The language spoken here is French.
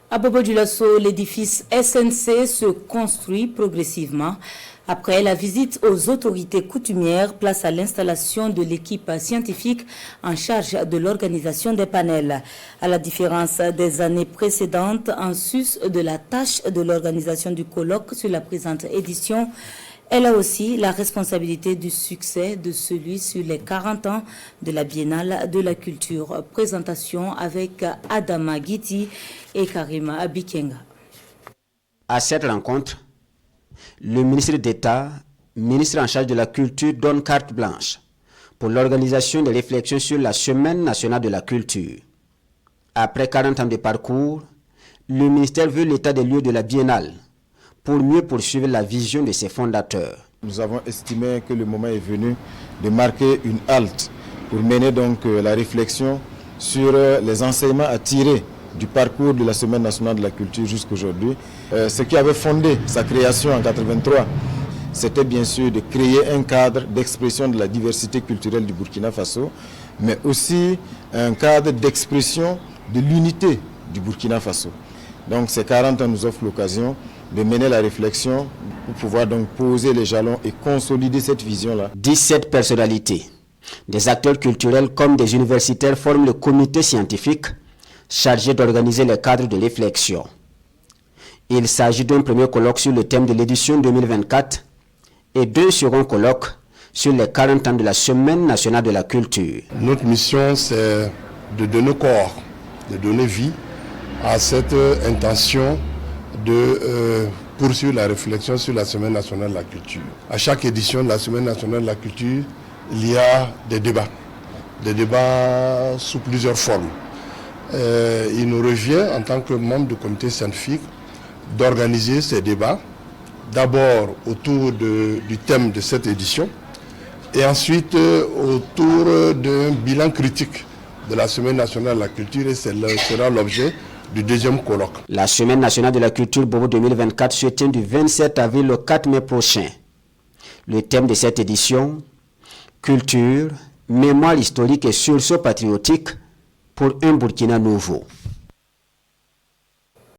À Bobo Dioulasso, l'édifice SNC se construit progressivement. Après la visite aux autorités coutumières, place à l'installation de l'équipe scientifique en charge de l'organisation des panels. À la différence des années précédentes, en sus de la tâche de l'organisation du colloque sur la présente édition, elle a aussi la responsabilité du succès de celui sur les 40 ans de la Biennale de la Culture. Présentation avec Adama Guiti et Karima Bikenga. À cette rencontre, le ministre d'État, ministre en charge de la Culture, donne carte blanche pour l'organisation des réflexions sur la Semaine nationale de la culture. Après 40 ans de parcours, le ministère veut l'état des lieux de la Biennale pour mieux poursuivre la vision de ses fondateurs. Nous avons estimé que le moment est venu de marquer une halte pour mener donc la réflexion sur les enseignements à tirer du parcours de la Semaine nationale de la culture jusqu'aujourd'hui. Ce qui avait fondé sa création en 1983, c'était bien sûr de créer un cadre d'expression de la diversité culturelle du Burkina Faso, mais aussi un cadre d'expression de l'unité du Burkina Faso. Donc ces 40 ans nous offrent l'occasion de mener la réflexion pour pouvoir donc poser les jalons et consolider cette vision-là. 17 personnalités, des acteurs culturels comme des universitaires forment le comité scientifique chargé d'organiser les cadres de réflexion. Il s'agit d'un premier colloque sur le thème de l'édition 2024 et d'un second colloque sur les 40 ans de la Semaine nationale de la culture. Notre mission, c'est de donner corps, de donner vie à cette intention de poursuivre la réflexion sur la Semaine nationale de la culture. À chaque édition de la Semaine nationale de la culture, il y a des débats sous plusieurs formes. Il nous revient en tant que membre du comité scientifique d'organiser ces débats, d'abord autour du thème de cette édition et ensuite autour d'un bilan critique de la Semaine nationale de la culture, et sera l'objet du deuxième colloque. La Semaine nationale de la culture Bobo 2024 se tient du 27 avril au 4 mai prochain. Le thème de cette édition, culture, mémoire historique et sursaut patriotique pour un Burkina nouveau.